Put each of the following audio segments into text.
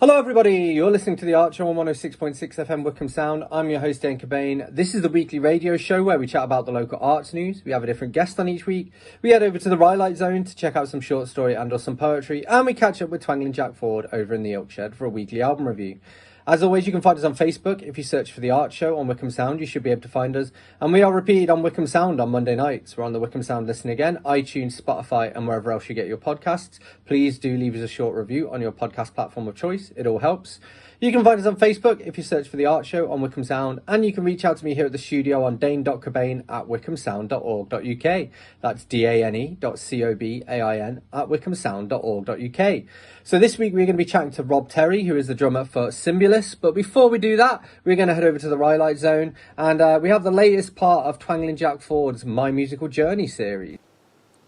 Hello everybody, you're listening to the Archer on 106.6 FM Wickham Sound. I'm your host Dane Cobain. This is the weekly radio show where we chat about the local arts news. We have a different guest on each week. We head over to the Rhylight Zone to check out some short story and or some poetry. And we catch up with Twangling Jack Ford over in the Oak Shed for a weekly album review. As always, you can find us on Facebook. If you search for The Art Show on Wickham Sound, you should be able to find us. And we are repeated on Wickham Sound on Monday nights. We're on the Wickham Sound Listen Again, iTunes, Spotify, and wherever else you get your podcasts. Please do leave us a short review on your podcast platform of choice. It all helps. You can find us on Facebook if you search for The Art Show on Wickham Sound, and you can reach out to me here at the studio on dane.cobain@wickhamsound.org.uk. That's dane.cobain@wickhamsound.org.uk. So this week we're going to be chatting to Rob Terry, who is the drummer for Simbulis. But before we do that, we're going to head over to the Rhylight Zone, and we have the latest part of Twangling Jack Ford's My Musical Journey series.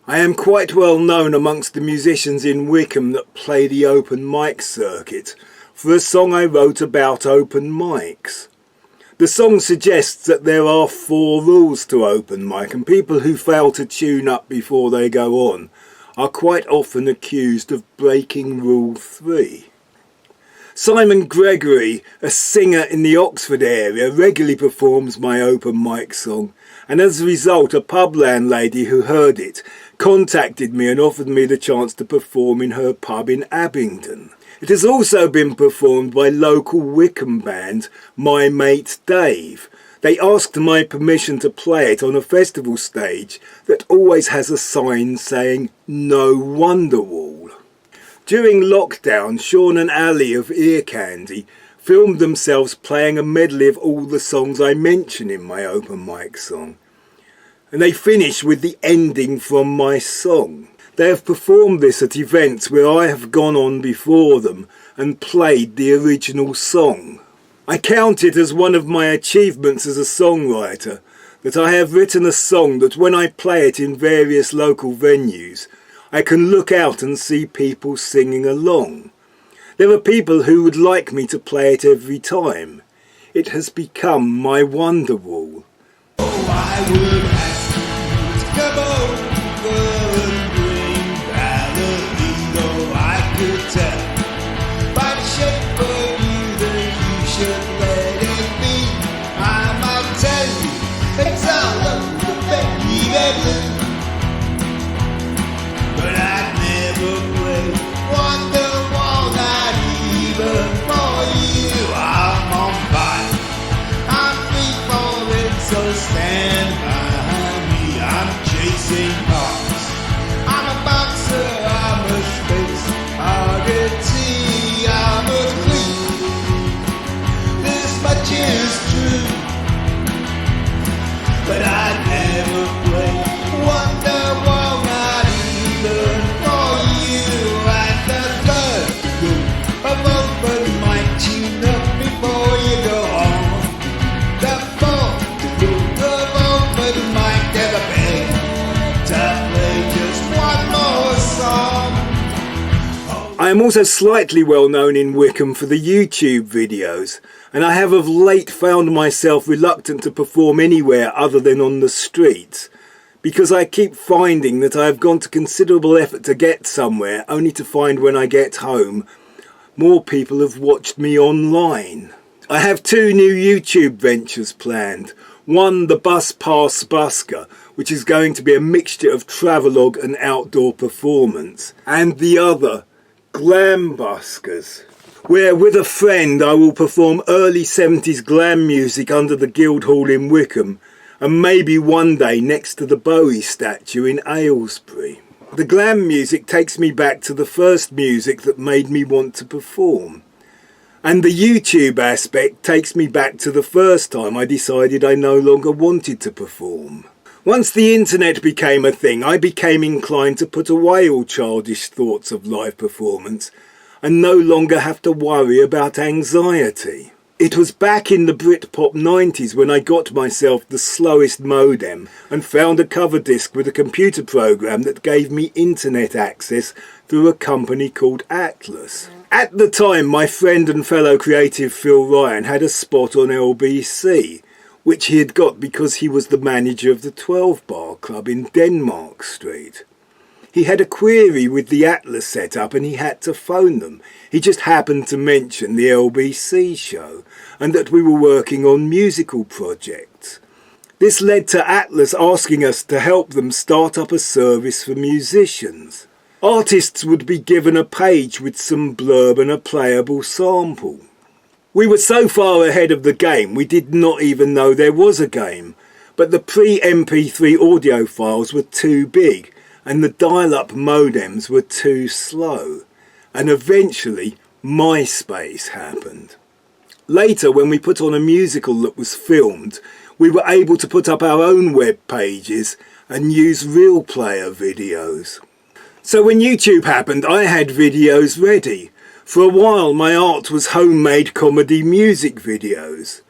I am quite well known amongst the musicians in Wickham that play the open mic circuit for a song I wrote about open mics. The song suggests that there are 4 rules to open mic, and people who fail to tune up before they go on are quite often accused of breaking rule 3. Simon Gregory, a singer in the Oxford area, regularly performs my open mic song, and as a result a pub landlady who heard it contacted me and offered me the chance to perform in her pub in Abingdon. It has also been performed by local Wickham band My Mate Dave. They asked my permission to play it on a festival stage that always has a sign saying "No Wonderwall." During lockdown, Sean and Ali of Ear Candy filmed themselves playing a medley of all the songs I mention in my open mic song. And they finish with the ending from my song. They have performed this at events where I have gone on before them and played the original song. I count it as one of my achievements as a songwriter that I have written a song that when I play it in various local venues, I can look out and see people singing along. There are people who would like me to play it every time. It has become my Wonderwall. Oh, I would ask you to come over and bring melody, though I could tell by the shape of you that you should let it be. I might tell you it's all over, baby, but I'd never play Wonderwall, not even for you. I'm on fire, I'm free falling, so stand behind me. I'm chasing hearts, I'm a boxer, I'm a space oddity, I'm a queen. This much is true, but I'd never play Wonderwall, not even for you. At the third group of open mic, tune up before you go on. The fourth group of open mic, never beg to play just one more song. I am also slightly well known in Wickham for the YouTube videos, and I have of late found myself reluctant to perform anywhere other than on the streets, because I keep finding that I have gone to considerable effort to get somewhere, only to find when I get home, more people have watched me online. I have 2 new YouTube ventures planned. One, the Bus Pass Busker, which is going to be a mixture of travelogue and outdoor performance. And the other, Glam Buskers, where with a friend I will perform early 70s glam music under the Guildhall in Wickham, and maybe one day next to the Bowie statue in Aylesbury. The glam music takes me back to the first music that made me want to perform. And the YouTube aspect takes me back to the first time I decided I no longer wanted to perform. Once the internet became a thing, I became inclined to put away all childish thoughts of live performance and no longer have to worry about anxiety. It was back in the Britpop 90s when I got myself the slowest modem and found a cover disc with a computer program that gave me internet access through a company called Atlas. At the time, my friend and fellow creative Phil Ryan had a spot on LBC, which he had got because he was the manager of the 12 Bar Club in Denmark Street. He had a query with the Atlas setup and he had to phone them. He just happened to mention the LBC show and that we were working on musical projects. This led to Atlas asking us to help them start up a service for musicians. Artists would be given a page with some blurb and a playable sample. We were so far ahead of the game we did not even know there was a game, but the pre-MP3 audio files were too big and the dial-up modems were too slow, and eventually MySpace happened. Later, when we put on a musical that was filmed, we were able to put up our own web pages and use real player videos. So when YouTube happened, I had videos ready. For a while my art was homemade comedy music videos.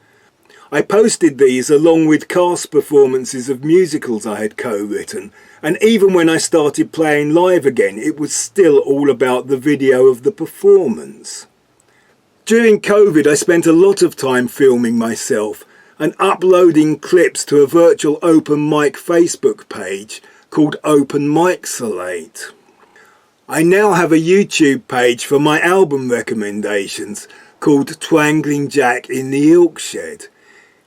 I posted these along with cast performances of musicals I had co-written, and even when I started playing live again, it was still all about the video of the performance. During COVID, I spent a lot of time filming myself and uploading clips to a virtual open mic Facebook page called Open Mixolate. I now have a YouTube page for my album recommendations called Twangling Jack in the Ilk Shed.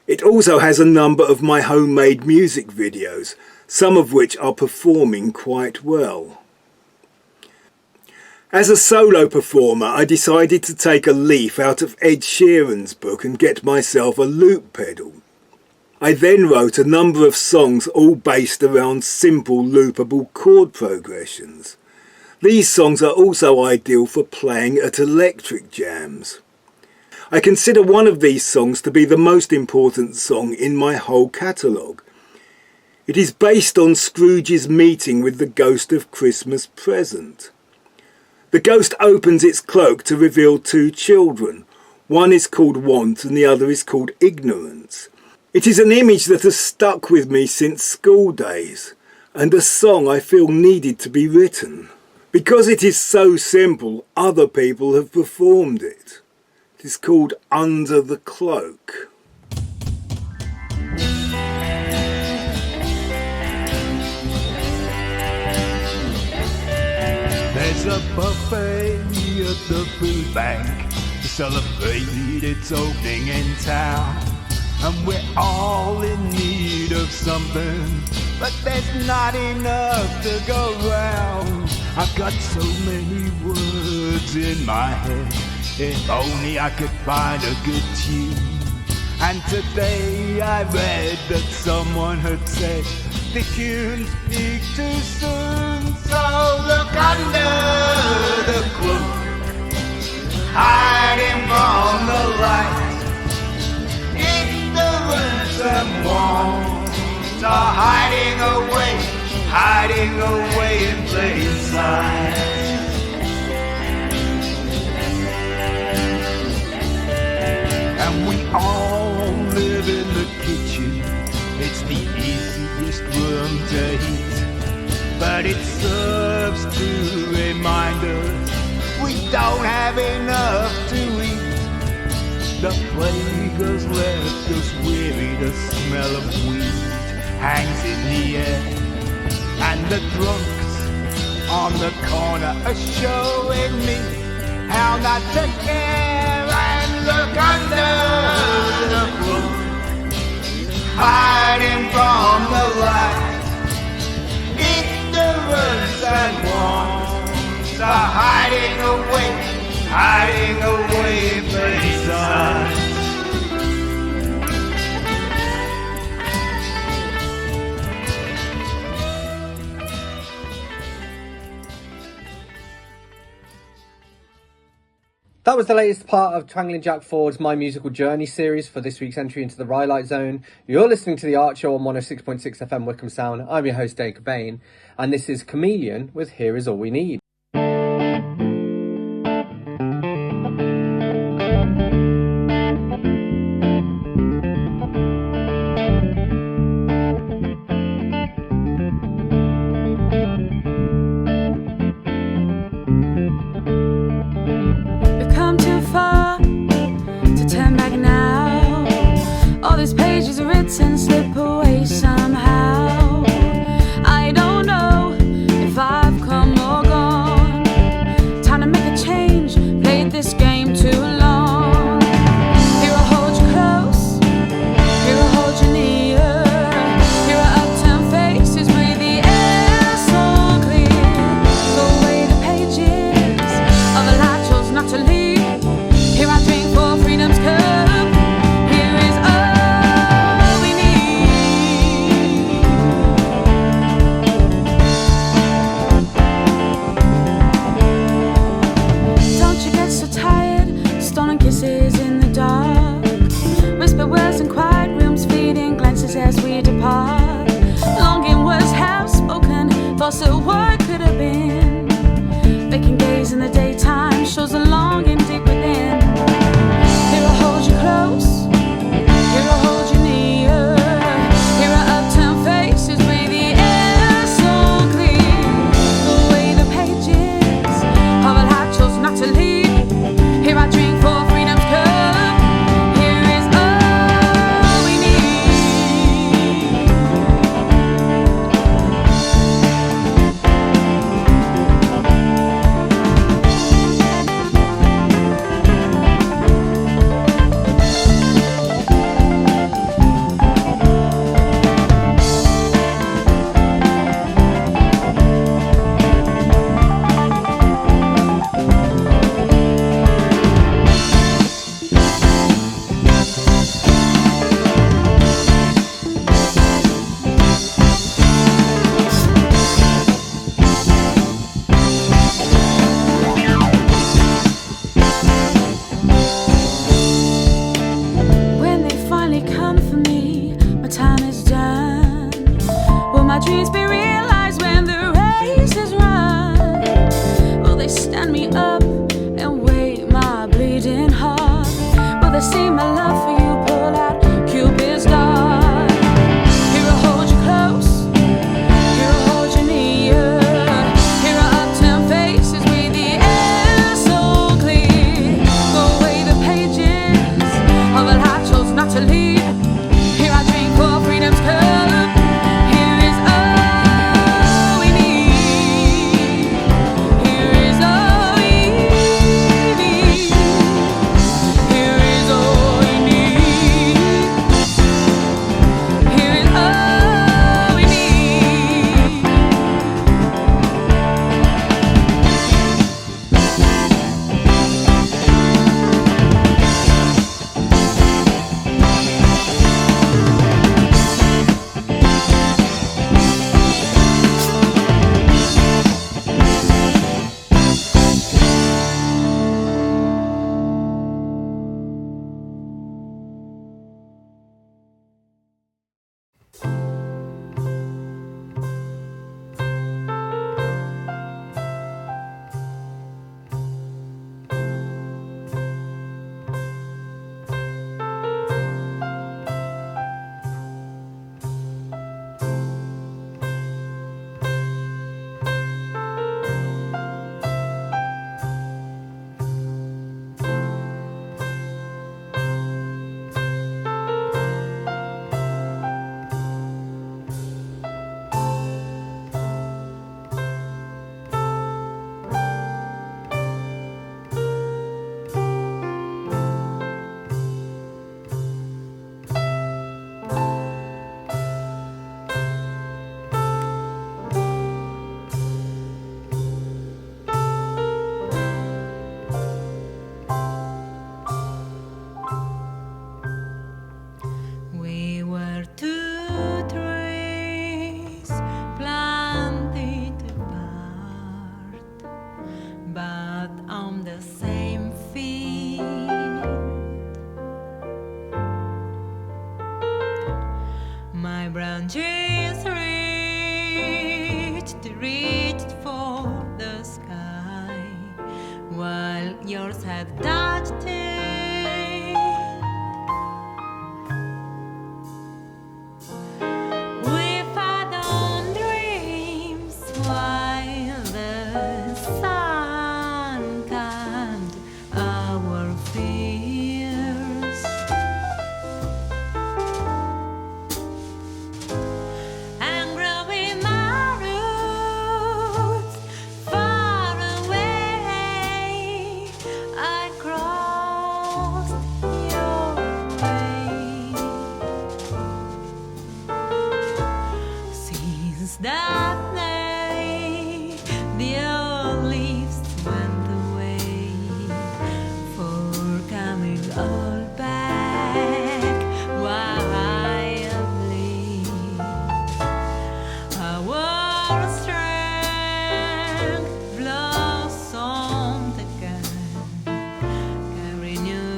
It also has a number of my homemade music videos, some of which are performing quite well. As a solo performer, I decided to take a leaf out of Ed Sheeran's book and get myself a loop pedal. I then wrote a number of songs all based around simple loopable chord progressions. These songs are also ideal for playing at electric jams. I consider one of these songs to be the most important song in my whole catalogue. It is based on Scrooge's meeting with the ghost of Christmas Present. The ghost opens its cloak to reveal two children. One is called Want and the other is called Ignorance. It is an image that has stuck with me since school days, and a song I feel needed to be written. Because it is so simple, other people have performed it. It is called Under the Cloak. There's a buffet at the food bank to celebrate its opening in town. And we're all in need of something, but there's not enough to go round. I've got so many words in my head, if only I could find a good tune. And today I read that someone had said the tunes speak too soon. So look under the cloak, hiding from the light. Ignorance and want are hiding away in plain sight. And we all live in the kitchen. It's the easiest room to heat, but it serves to remind us we don't have enough to eat. The plague has left us weary, the smell of weed hangs in the air, and the drunks on the corner are showing me how not to care. And look under the cloak, hiding from the light. Ignorance and want are hiding away in plain sight. That was the latest part of Twangling Jack Ford's My Musical Journey series for this week's entry into the Rhylight Zone. You're listening to The Art Show on 106.6 FM Wickham Sound. I'm your host, Dane Cobain, and this is Chameleon with Here Is All We Need. And slip away somehow. I don't know if I've come so what could have been? Vacant gaze in the daytime shows a longing deep within. Here I hold you close, here I hold you near. Here are uptown faces with the air so clear. The way the pages of a life chose not to leave. Here I drink for freedom's cup. Here is all we need. When they finally come for me, my time is done. Will my dreams be realized when the race is run? Will they stand me up and weigh my bleeding heart? Will they see my love for you pull out Cupid's dart? Here I hold you close, here I hold you near. Here are uptown faces with the air so clear. The way the pages of a life chose not to leave. Here I drink for freedom's cup. Here is all we need. Here is all we need. Here is all we need. Here is all we need. We were two trees planted apart, but on the same field. My branches reached for the sky, while yours had touched it. We fed on dreams while the sun calmed our fears. And growing my roots far away, I crossed your way. Since that day, the old leaves went away, for coming all back wildly. Our strength blossomed again, carry new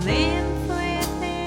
life within.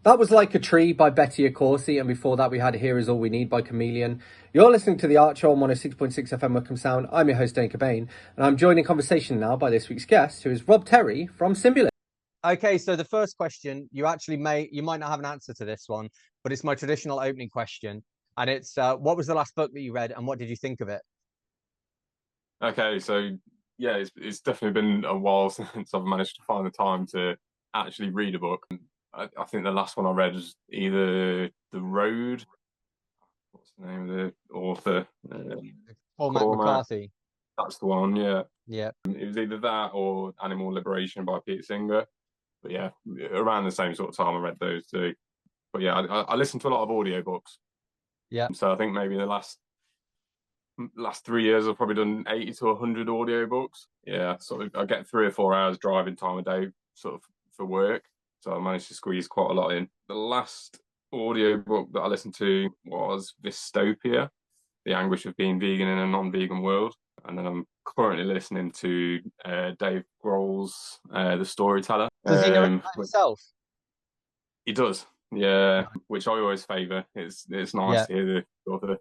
That was Like a Tree by Betty Accorsi, and before that we had Here Is All We Need by Chameleon. You're listening to The Archer on 106.6 FM Wickham Sound. I'm your host, Dane Cobain, and I'm joined in conversation now by this week's guest, who is Rob Terry from Simbulis. Okay, so the first question, you might not have an answer to this one, but it's my traditional opening question, and it's what was the last book that you read, and what did you think of it? Okay, so yeah, it's definitely been a while since I've managed to find the time to actually read a book. I think the last one I read was either The Road. What's the name of the author? Cormac McCarthy. That's the one, yeah. Yeah. It was either that or Animal Liberation by Pete Singer. But yeah, around the same sort of time I read those two. But yeah, I listened to a lot of audiobooks. Yeah. So I think maybe the last 3 years I've probably done 80 to 100 audiobooks. Yeah, sort of I get 3 or 4 hours driving time a day sort of for work. So I managed to squeeze quite a lot in. The last audiobook that I listened to was Dystopia, The Anguish of Being Vegan in a Non-Vegan World. And then I'm currently listening to Dave Grohl's The Storyteller. Does he know himself? He does, yeah, which I always favour. It's nice to hear the author.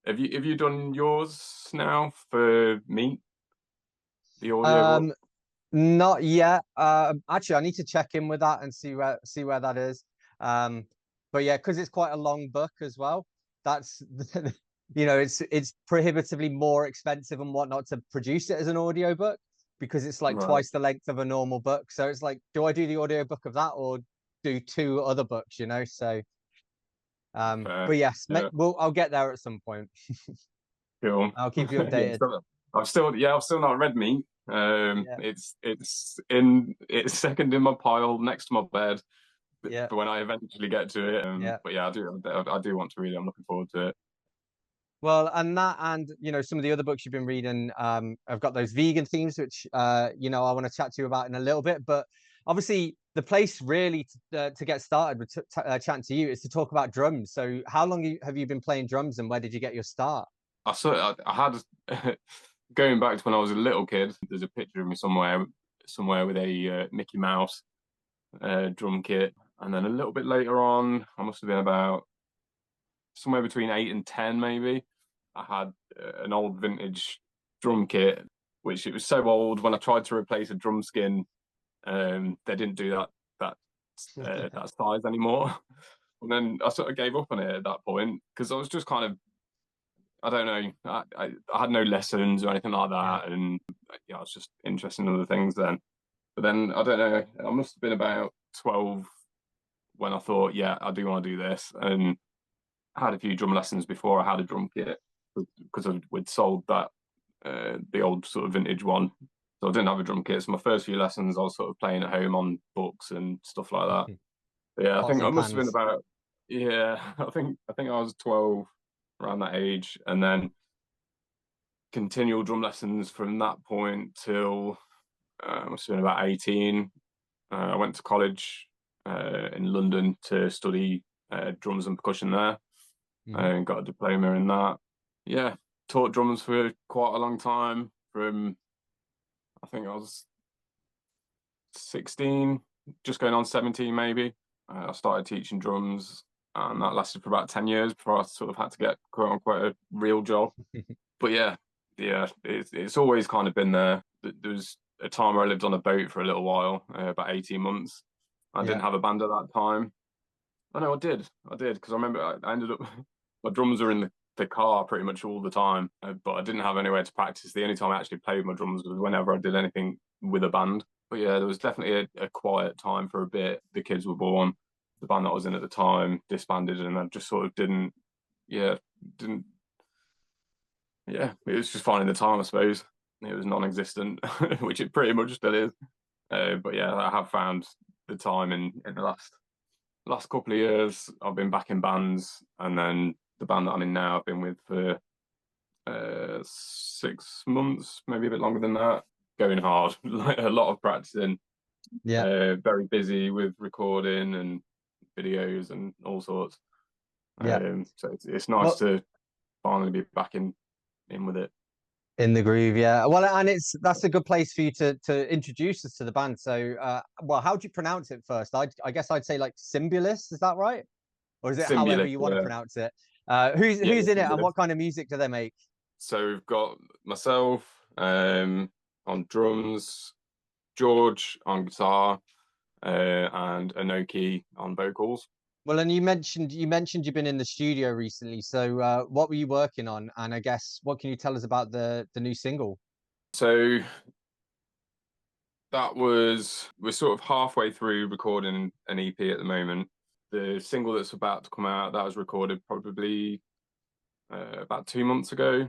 Have you done yours now for Meat? The audiobook? Not yet. Actually, I need to check in with that and see where that is. But yeah, because it's quite a long book as well. That's it's prohibitively more expensive and whatnot to produce it as an audiobook because it's like twice the length of a normal book. So it's like, do I do the audiobook of that or do 2 other books? So. But yes, I'll get there at some point. Cool. I'll keep you updated. I've still not read Meat. It's second in my pile next to my bed. Yeah. But when I eventually get to it, but yeah, I do want to read it. I'm looking forward to it. Well, and some of the other books you've been reading, I've got those vegan themes, which I want to chat to you about in a little bit. But obviously, the place really to get started with chatting to you is to talk about drums. So, how long have you been playing drums, and where did you get your start? I had going back to when I was a little kid. There's a picture of me somewhere with a Mickey Mouse drum kit, and then a little bit later on, I must have been about somewhere between 8 and 10, maybe. I had an old vintage drum kit, which it was so old when I tried to replace a drum skin, they didn't do that size anymore. And then I sort of gave up on it at that point because I was just kind of, I don't know, I had no lessons or anything like that, and I was just interested in other things then. But then I don't know, I must have been about 12 when I thought, yeah, I do want to do this, and I had a few drum lessons before I had a drum kit because we'd sold that the old sort of vintage one. So I didn't have a drum kit. So my first few lessons I was sort of playing at home on books and stuff like that. But yeah, I think I must have been about I think I was 12 around that age, and then continual drum lessons from that point till I must have been about 18. I went to college in London to study drums and percussion there. And got a diploma in that. Yeah, taught drums for quite a long time. From I think I was 16, just going on 17 maybe. I started teaching drums, and that lasted for about 10 years before I sort of had to get quote unquote a real job. But yeah, it's always kind of been there. There was a time where I lived on a boat for a little while, about 18 months. I didn't have a band at that time. Oh no, I did because I remember I ended up. My drums were in the car pretty much all the time, but I didn't have anywhere to practice. The only time I actually played my drums was whenever I did anything with a band. But yeah, there was definitely a quiet time for a bit. The kids were born. The band that I was in at the time disbanded, and I just sort of didn't. It was just finding the time, I suppose. It was non-existent, which it pretty much still is. But yeah, I have found the time in the last couple of years. I've been back in bands, and then the band that I'm in now I've been with for 6 months, maybe a bit longer than that. Going hard, like a lot of practicing. Very busy with recording and videos and all sorts. So it's nice to finally be back in with it. In the groove, yeah. Well, and that's a good place for you to introduce us to the band. So, well, how do you pronounce it first? I guess I'd say like Simbulis. Is that right? Or is it however Simulus, you want to yeah. pronounce it? Who's Yeah, who's in it, and Simulus. what kind of music do they make? So we've got myself on drums, George on guitar, and Anoki on vocals. Well, and you mentioned you've been in the studio recently. So, what were you working on? And I guess what can you tell us about the new single? So we're sort of halfway through recording an EP at the moment. The single that's about to come out, that was recorded probably about 2 months ago,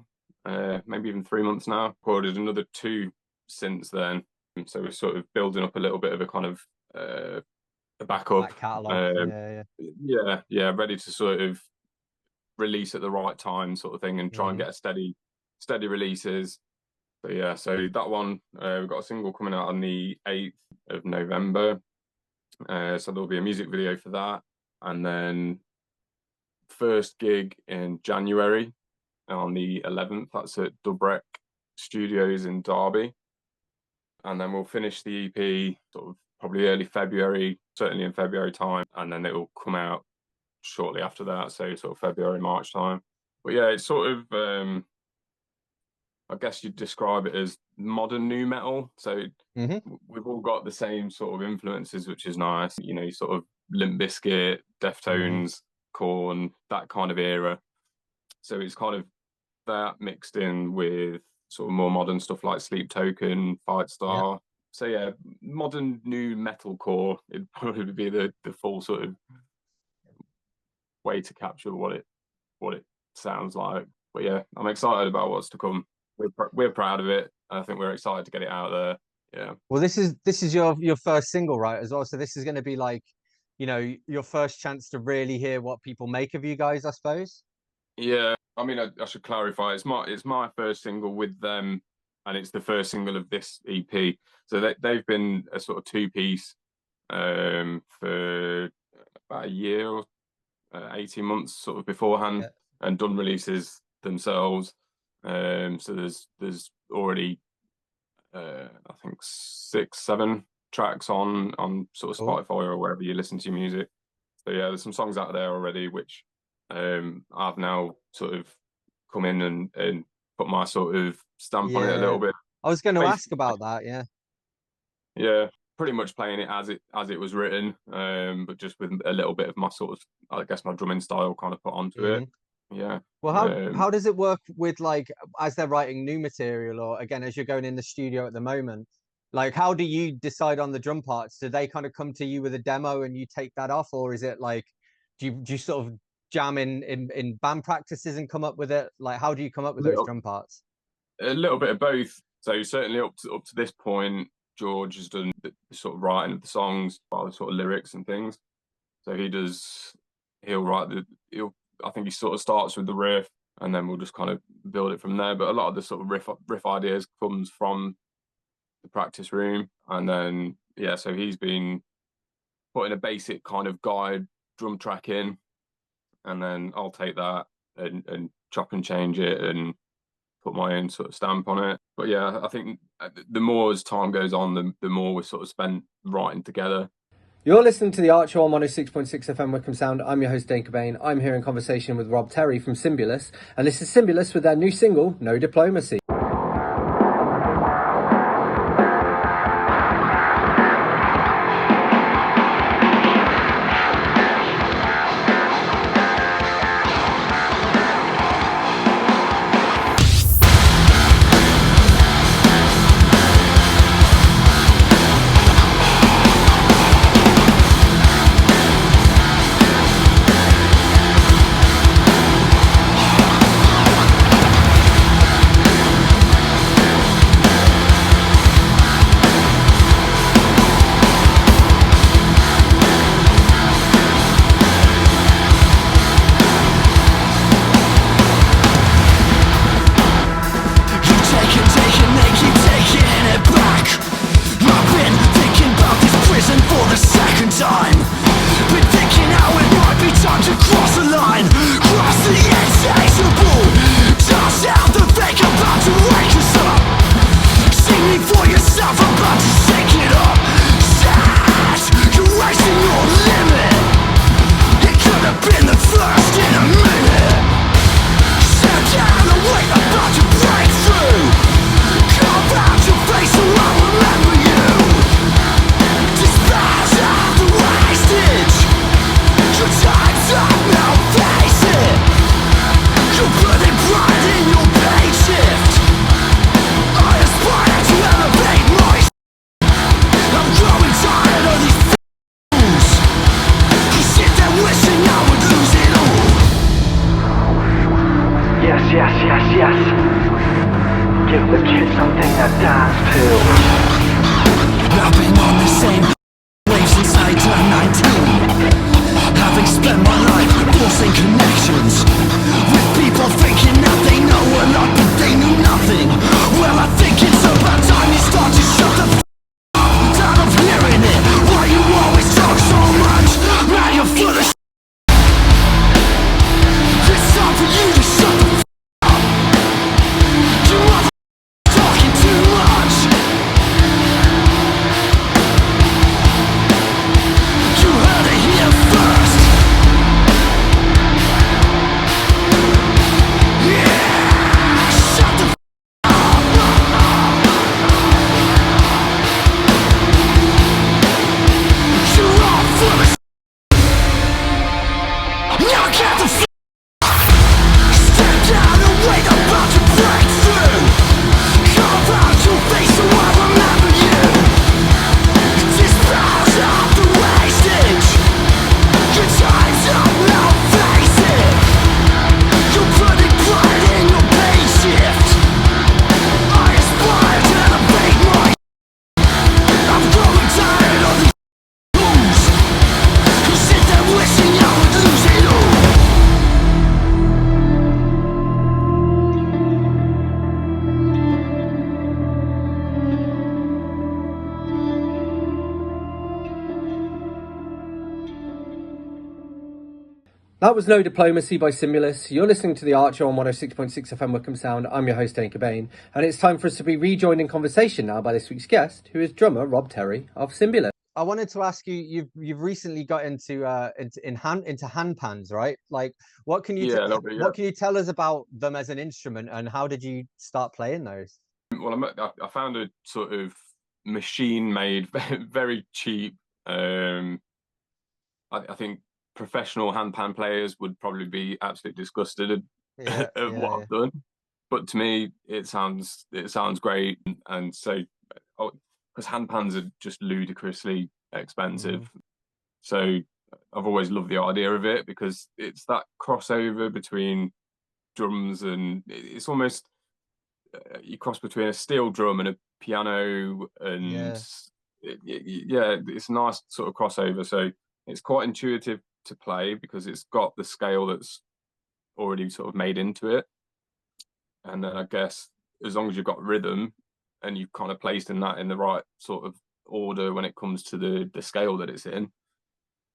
maybe even 3 months now. Recorded another two since then. So we're sort of building up a little bit of a kind of a backup. Back catalog, Yeah, ready to sort of release at the right time, sort of thing, and try and get a steady releases. So yeah, so that one, we've got a single coming out on the 8th of November. So there'll be a music video for that, and then first gig in January on the 11th. That's at Dubrek Studios in Derby, and then we'll finish the EP sort of probably early February, certainly in February time, and then it will come out shortly after that, so sort of February, March time. But yeah, it's sort of I guess you'd describe it as modern new metal. So we've all got the same sort of influences, which is nice. You know, sort of Limp Bizkit, Deftones, Korn, that kind of era. So it's kind of that mixed in with sort of more modern stuff like Sleep Token, Fightstar. Yeah. So yeah, modern new metalcore. It'd probably be the full sort of way to capture what it sounds like. But yeah, I'm excited about what's to come. We're proud of it. I think we're excited to get it out there. Yeah. Well, this is your first single, right, as well. So this is going to be like, your first chance to really hear what people make of you guys, I suppose. Yeah. I mean, I should clarify. It's my first single with them, and it's the first single of this EP. So they've been a sort of two-piece for about a year or 18 months sort of beforehand, and done releases themselves. So there's already I think 6-7 tracks on sort of Spotify or wherever you listen to your music. So yeah, there's some songs out there already which I've now sort of come in and put my sort of stamp on it a little bit. I was going to ask about that. Yeah, pretty much playing it as it was written, but just with a little bit of my sort of, I guess, my drumming style kind of put onto it. Yeah. Well, how does it work with, like, as they're writing new material, or again as you're going in the studio at the moment? Like, how do you decide on the drum parts? Do they kind of come to you with a demo and you take that off, or is it like, do you sort of jam in band practices and come up with it? Like, how do you come up with those drum parts? A little bit of both. So certainly up to this point, George has done the sort of writing of the songs, by the sort of lyrics and things. So he'll write I think he sort of starts with the riff, and then we'll just kind of build it from there. But a lot of the sort of riff ideas comes from the practice room, and then yeah, so he's been putting a basic kind of guide drum track in, and then I'll take that and chop and change it and put my own sort of stamp on it. But yeah, I think the more as time goes on, the more we sort of spend writing together. You're listening to the Archer on 106.6 FM Wickham Sound. I'm your host, Dane Cobain. I'm here in conversation with Rob Terry from Simbulis, and this is Simbulis with their new single, No Diplomacy. That was No Diplomacy by Simbulis. You're listening to The Archer on 106.6 FM Wickham Sound. I'm your host, Dane Cobain, and it's time for us to be rejoined in conversation now by this week's guest, who is drummer Rob Terry of Simbulis. I wanted to ask you, you've recently got into handpans, right? Like, what can you what can you tell us about them as an instrument, and how did you start playing those? Well, I found a sort of machine made, very cheap. I think professional handpan players would probably be absolutely disgusted at what I've done. But to me, it sounds great, and so because handpans are just ludicrously expensive. So I've always loved the idea of it because it's that crossover between drums, and it's almost you cross between a steel drum and a piano, and it's a nice sort of crossover. So it's quite intuitive to play because it's got the scale that's already sort of made into it. And then I guess as long as you've got rhythm and you've kind of placed in the right sort of order when it comes to the scale that it's in,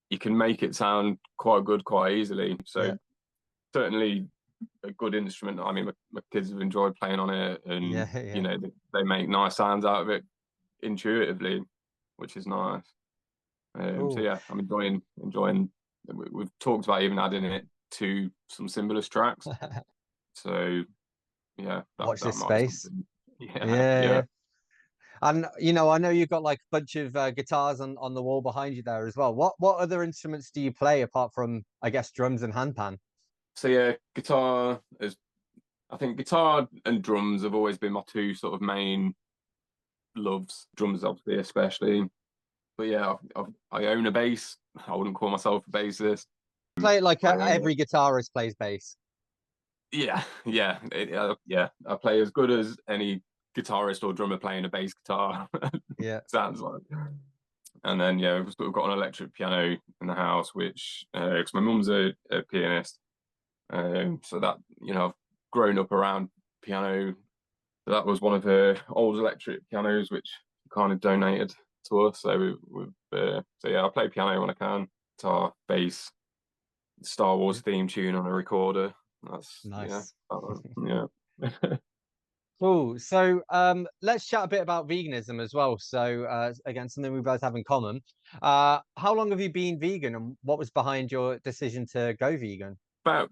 you can make it sound quite good quite easily. So certainly a good instrument. I mean, my kids have enjoyed playing on it, and you know, they make nice sounds out of it intuitively, which is nice. So yeah, I'm enjoying. We've talked about even adding it to some Simbulis tracks. So yeah, watch this space. Yeah. And you know, I know you've got like a bunch of guitars on the wall behind you there as well. What other instruments do you play apart from, I guess, drums and handpan? So yeah, I think guitar and drums have always been my two sort of main loves. Drums, obviously, especially. But yeah, I own a bass. I wouldn't call myself a bassist. Play it like every guitarist plays bass. Yeah. I play as good as any guitarist or drummer playing a bass guitar. Sounds like. And then we've got an electric piano in the house, which because my mum's a pianist, so that I've grown up around piano. So that was one of her old electric pianos, which kind of donated to us. So I play piano when I can. Guitar, bass, Star Wars theme tune on a recorder. That's nice. Yeah. Cool. So let's chat a bit about veganism as well. So again, something we both have in common. How long have you been vegan, and what was behind your decision to go vegan?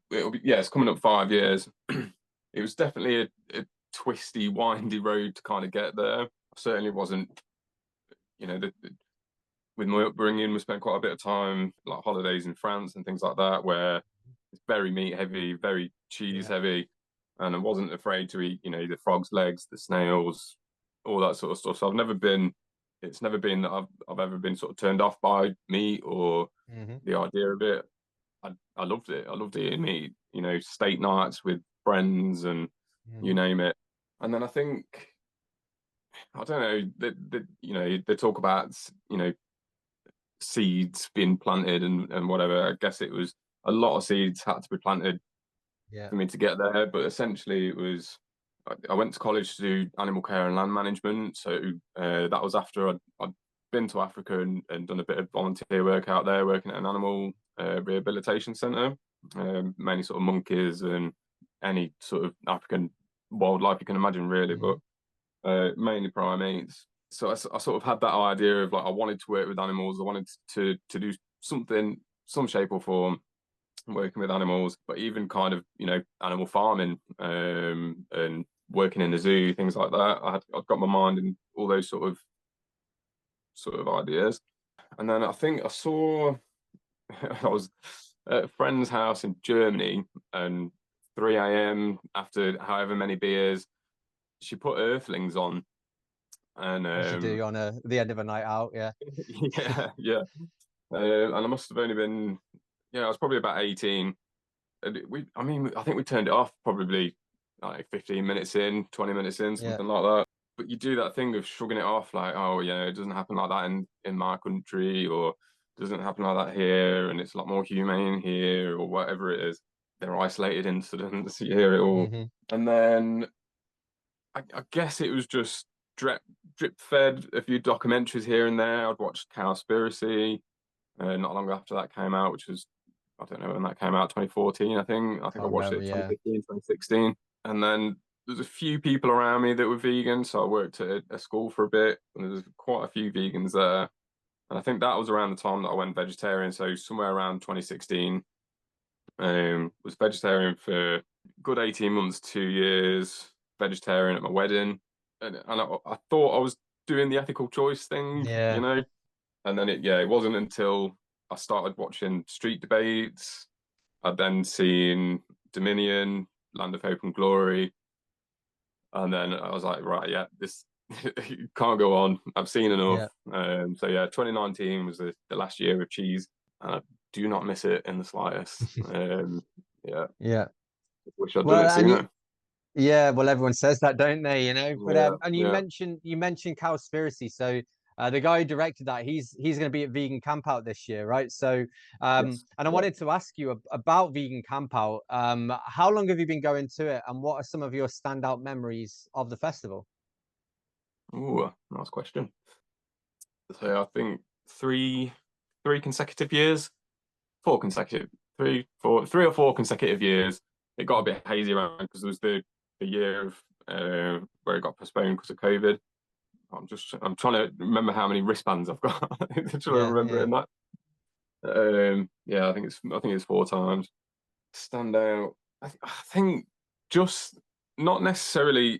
It's coming up 5 years. It was definitely a twisty, windy road to kind of get there. I certainly wasn't, with my upbringing, we spent quite a bit of time, like holidays in France and things like that, where it's very meat heavy, very cheese heavy. And I wasn't afraid to eat, the frog's legs, the snails, all that sort of stuff. So it's never been that I've ever been sort of turned off by meat or the idea of it. I loved it. I loved eating meat, steak nights with friends and you name it. And then I think, I don't know, they talk about, seeds being planted and whatever. I guess it was a lot of seeds had to be planted for me to get there. But essentially it was, I went to college to do animal care and land management. So that was after I'd been to Africa and done a bit of volunteer work out there, working at an animal rehabilitation centre, mainly sort of monkeys and any sort of African wildlife you can imagine, really, but mainly primates. So I sort of had that idea of like I wanted to work with animals. I wanted to do something, some shape or form, working with animals, but even kind of animal farming and working in the zoo, things like that. I've got my mind in all those sort of ideas. And then I think I was at a friend's house in Germany, and 3 a.m. after however many beers, she put Earthlings on. And you do on the end of a night out, yeah. And I must have only been, I was probably about 18. And I think we turned it off probably like 15 minutes in, 20 minutes in, something like that. But you do that thing of shrugging it off, like, oh, it doesn't happen like that in my country, or it doesn't happen like that here, and it's a lot more humane here, or whatever it is. They're isolated incidents, you hear it all. And then I guess it was just drip fed a few documentaries here and there. I'd watched Cowspiracy not long after that came out, which was I don't know when that came out, 2014, I think. I watched it 2015, 2016. And then there's a few people around me that were vegan. So I worked at a school for a bit, and there's quite a few vegans there. And I think that was around the time that I went vegetarian. So somewhere around 2016. Was vegetarian for a good 18 months, 2 years, vegetarian at my wedding. And I thought I was doing the ethical choice thing, Yeah. And then it wasn't until I started watching street debates. I'd then seen Dominion, Land of Hope and Glory. And then I was like, right, yeah, this can't go on. I've seen enough. 2019 was the last year of cheese. And I do not miss it in the slightest. Yeah. Wish I'd done Well, it and sooner. yeah, well, everyone says that, don't they? But and you Yeah. mentioned Cowspiracy. So the guy who directed that, he's going to be at Vegan Camp Out this year, right? So Yes. and I wanted to ask you about Vegan Camp Out. How long have you been going to it, and what are some of your standout memories of the festival? Ooh, nice question. So I think three consecutive years, three or four consecutive years. It got a bit hazy around because there was the year of where it got postponed because of COVID. I'm trying to remember how many wristbands I've got. I'm trying to remember in that. I think it's 4 times. Stand out. I think just not necessarily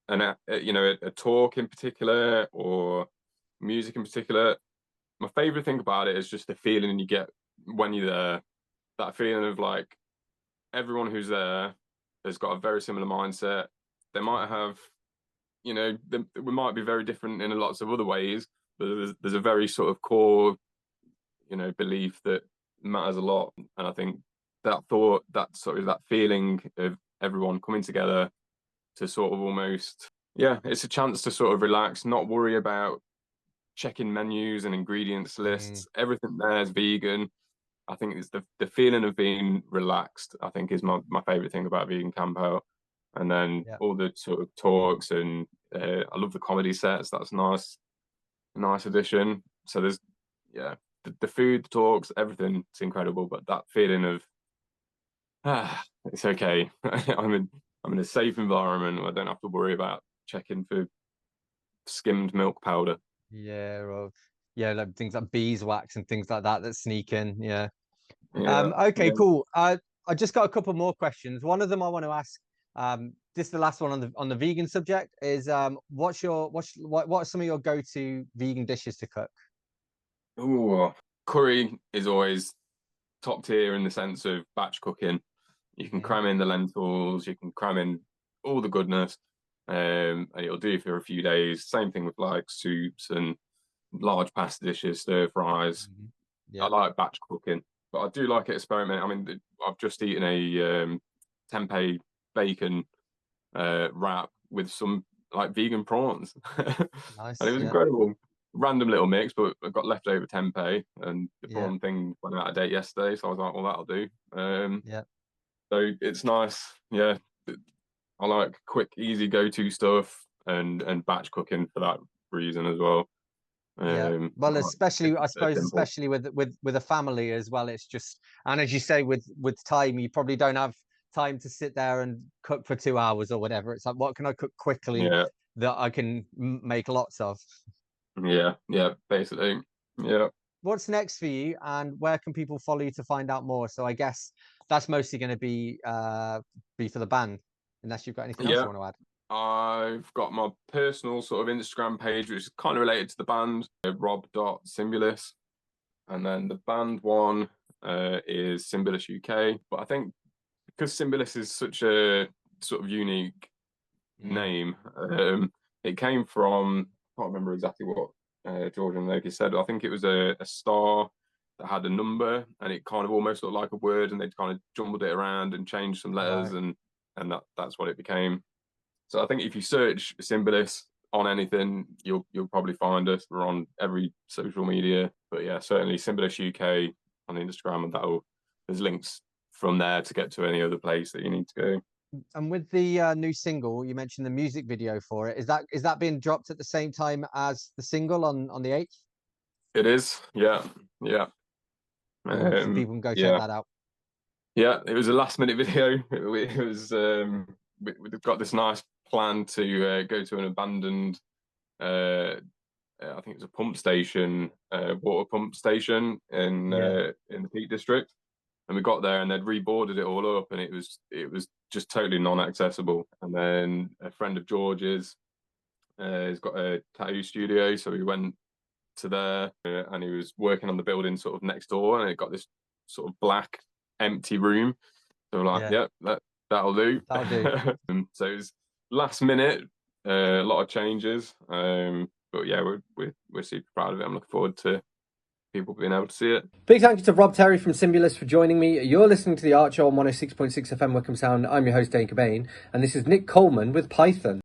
a talk in particular or music in particular. My favorite thing about it is just the feeling you get when you're there. That feeling of like everyone who's there has got a very similar mindset. They might have, we might be very different in lots of other ways, but there's a very sort of core, belief that matters a lot. And I think that feeling of everyone coming together to sort of almost, it's a chance to sort of relax, not worry about checking menus and ingredients lists. Everything there is vegan. I think it's the feeling of being relaxed, I think, is my favorite thing about Vegan Camp Out. And then all the sort of talks, and I love the comedy sets. That's nice addition. So there's the food, the talks, everything, it's incredible. But that feeling of it's okay. I'm in a safe environment. I don't have to worry about checking for skimmed milk powder. Like things like beeswax and things like that sneak in. Yeah. Cool. I just got a couple more questions. One of them I want to ask, this is the last one on the vegan subject, is what are some of your go-to vegan dishes to cook? Ooh, curry is always top tier in the sense of batch cooking. You can cram in the lentils, you can cram in all the goodness, and it'll do for a few days. Same thing with like soups and large pasta dishes, stir fries. I like batch cooking, but I do like experiment. I mean, I've just eaten a tempeh bacon wrap with some like vegan prawns, Nice. and it was incredible. Random little mix, but I got leftover tempeh, and the prawn thing went out of date yesterday, so I was like, well, that'll do. So it's nice. Yeah, I like quick, easy go-to stuff, and batch cooking for that reason as well. Well, especially I suppose, simple. especially with a family as well. It's just, and as you say, with time, you probably don't have time to sit there and cook for 2 hours or whatever. It's like, what can I cook quickly that I can make lots of? Yeah, basically. Yeah. What's next for you, and where can people follow you to find out more? So I guess that's mostly going to be for the band, unless you've got anything else you want to add. I've got my personal sort of Instagram page, which is kind of related to the band, Rob.Simbulis. And then the band one is Simbulis UK. But I think because Simbulis is such a sort of unique name, it came from, I can't remember exactly what George and Loki said. I think it was a star that had a number, and it kind of almost looked like a word, and they'd kind of jumbled it around and changed some letters, and that's what it became. So I think if you search Simbulis on anything, you'll probably find us. We're on every social media, but yeah, certainly Simbulis UK on Instagram, and there's links from there to get to any other place that you need to go. And with the new single, you mentioned the music video for it. Is that being dropped at the same time as the single on the 8th? It is, yeah. So people can go check that out. Yeah, it was a last minute video. It was we've got this nice plan to go to an abandoned I think it's a pump station, water pump station in the Peak District. And we got there and they'd reboarded it all up, and it was just totally non-accessible. And then a friend of George's has got a tattoo studio, so we went to there, and he was working on the building sort of next door, and it got this sort of black empty room. So we're like, that'll do. That'll do. So it was last minute, a lot of changes, but yeah, we're super proud of it. I'm looking forward to people being able to see it. Big thank you to Rob Terry from Simbulis for joining me. You're listening to The Archer on 106.6 FM Wickham Sound. I'm your host, Dane Cobain, and this is Nick Coleman with Python.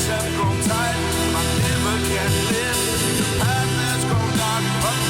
Have grown tired, my liver can't live. The path has grown dark.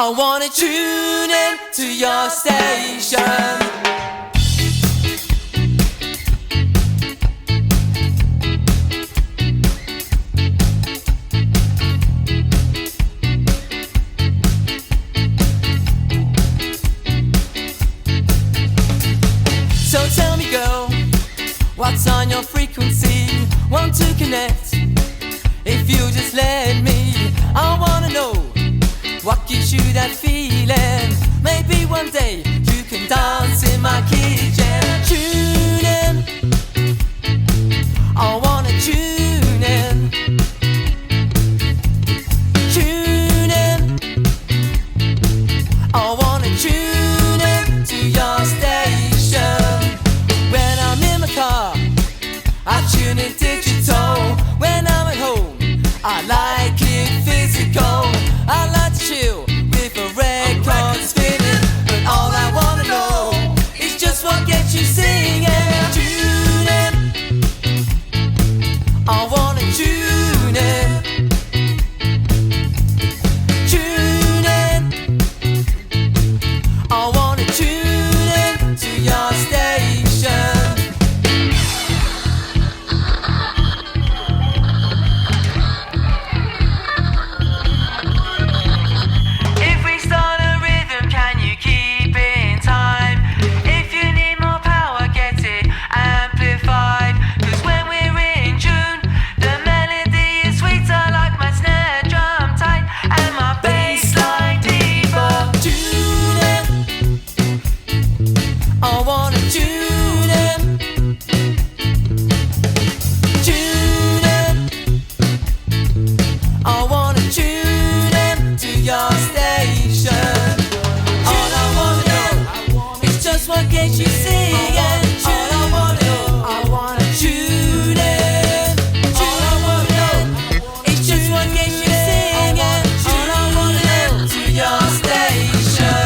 I wanna tune in to your station. So tell me, girl, what's on your frequency? Want to connect? If you just let me, I wanna know what gives you that feeling. Maybe one day you can dance in my kitchen. Tune in, I wanna tune in. Tune in, I wanna tune in to your station. When I'm in my car, I tune in digital. When I'm at home, I like it physical. I like to chill with a record spinning. But all I wanna know is just what gets you singing. Tune in, I wanna tune in. Tune in, I wanna tune in to your station. If we start a rhythm, can you keep it in time? If you need more power, get it amplified. 'Cause when we're in tune, the melody is sweeter, like my snare drum tight and my bass line deeper. Tune in, I wanna tune in. Tune in, I wanna tune in to your station. All I wanna know is just what gets you singing. All I wanna know, I wanna tune in. All I wanna know is just what gets you singing. All I wanna know to your station.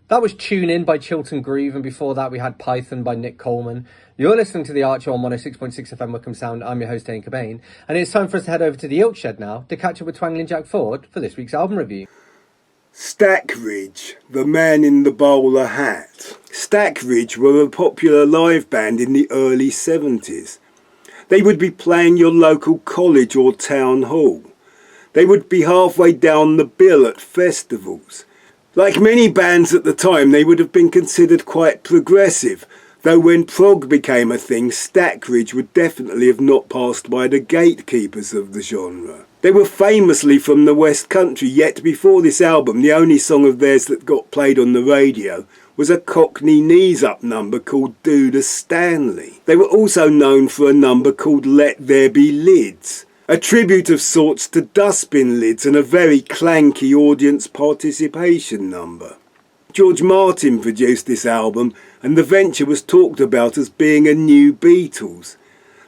That was Tune In by Chilton Groove, and before that we had Python by Nick Coleman. You're listening to The Archer on 106.6 FM Wickham Sound. I'm your host, Dane Cobain, and it's time for us to head over to the Ilkshed now to catch up with Twangling Jack Ford for this week's album review. Stackridge, the man in the bowler hat. Stackridge were a popular live band in the early 70s. They would be playing your local college or town hall. They would be halfway down the bill at festivals. Like many bands at the time, they would have been considered quite progressive, though when prog became a thing, Stackridge would definitely have not passed by the gatekeepers of the genre. They were famously from the West Country, yet before this album, the only song of theirs that got played on the radio was a Cockney Knees Up number called Do the Stanley. They were also known for a number called Let There Be Lids, a tribute of sorts to Dustbin Lids and a very clanky audience participation number. George Martin produced this album, and the venture was talked about as being a new Beatles.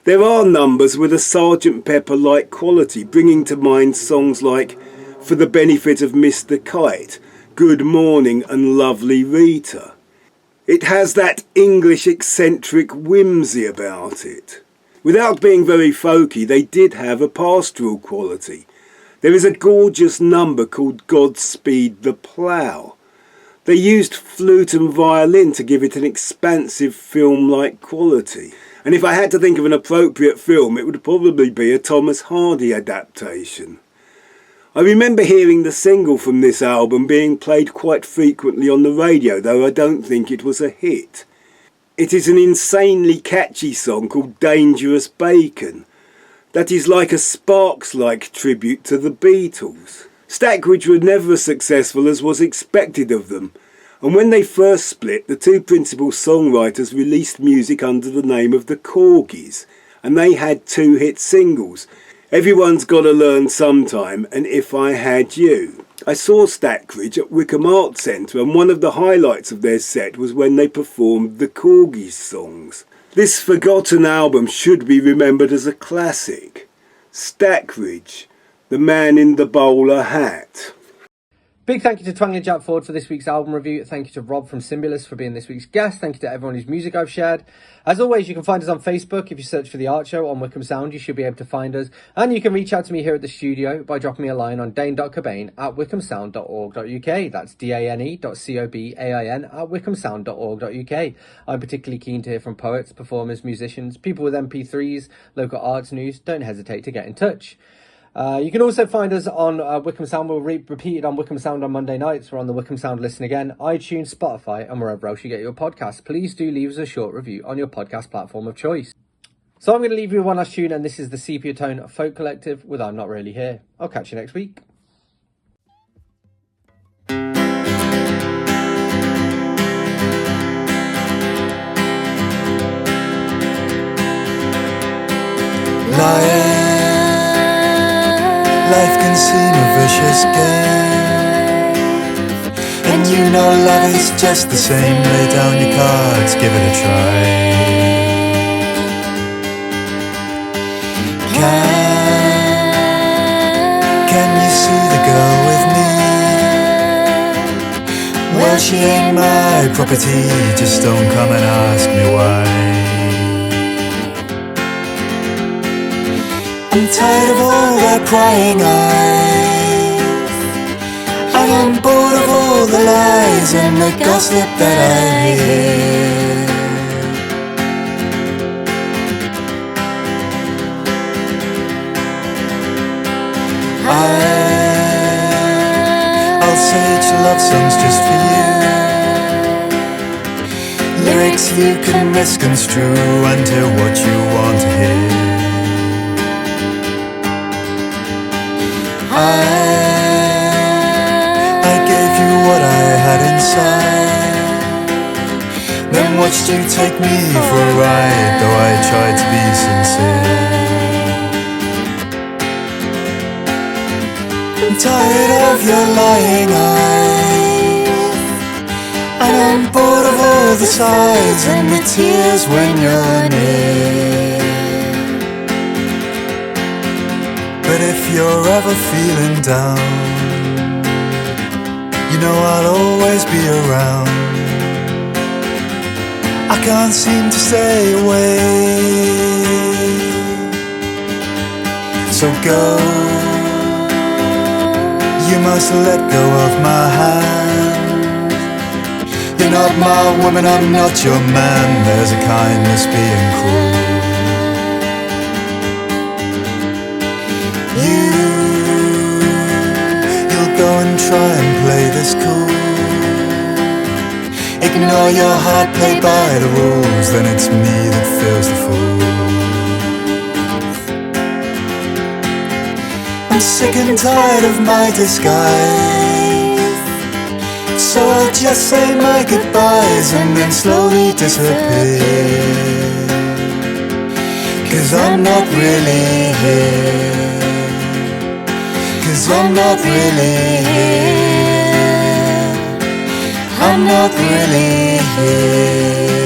There are numbers with a Sgt. Pepper-like quality, bringing to mind songs like For the Benefit of Mr. Kite, Good Morning and Lovely Rita. It has that English eccentric whimsy about it. Without being very folky, they did have a pastoral quality. There is a gorgeous number called Godspeed the Plough. They used flute and violin to give it an expansive film-like quality. And if I had to think of an appropriate film, it would probably be a Thomas Hardy adaptation. I remember hearing the single from this album being played quite frequently on the radio, though I don't think it was a hit. It is an insanely catchy song called Dangerous Bacon that is like a Sparks-like tribute to the Beatles. Stackridge were never as successful as was expected of them, and when they first split, the two principal songwriters released music under the name of the Corgis, and they had two hit singles, Everyone's Gotta Learn Sometime and If I Had You. I saw Stackridge at Wickham Arts Centre, and one of the highlights of their set was when they performed the Corgis songs. This forgotten album should be remembered as a classic. Stackridge, the man in the bowler hat. Big thank you to Twangly Jack Ford for this week's album review. Thank you to Rob from Simbulis for being this week's guest. Thank you to everyone whose music I've shared. As always, you can find us on Facebook. If you search for The Art Show on Wickham Sound, you should be able to find us. And you can reach out to me here at the studio by dropping me a line on dane.cobain@wickhamsound.org.uk. That's dane.cobain@wickhamsound.org.uk. I'm particularly keen to hear from poets, performers, musicians, people with MP3s, local arts news. Don't hesitate to get in touch. You can also find us on Wickham Sound. We'll repeat it on Wickham Sound on Monday nights. We're on the Wickham Sound Listen Again, iTunes, Spotify, and wherever else you get your podcasts. Please do leave us a short review on your podcast platform of choice. So I'm going to leave you with one last tune, and this is the Sepia Tone Folk Collective with I'm Not Really Here. I'll catch you next week. Life can seem a vicious game, and you know love is just the same. Lay down your cards, give it a try. Can you see the girl with me? Well, she ain't my property, just don't come and ask me why. I'm tired of all their prying eyes, and I'm bored of all the lies and the gossip that I hear. I'll sage love songs just for you, lyrics you can misconstrue and hear what you want to hear. I gave you what I had inside, then watched you take me for a ride, though I tried to be sincere. I'm tired of your lying eyes, and I'm bored of all the sighs and the tears when you're near. But if you're ever feeling down, you know I'll always be around. I can't seem to stay away, so go. You must let go of my hand. You're not my woman, I'm not your man. There's a kindness being cruel. You'll go and try and play this cool. Ignore your heart, play by the rules, then it's me that feels the fool. I'm sick and tired of my disguise, so I'll just say my goodbyes and then slowly disappear. 'Cause I'm not really here, 'cause I'm not really here, I'm not really here.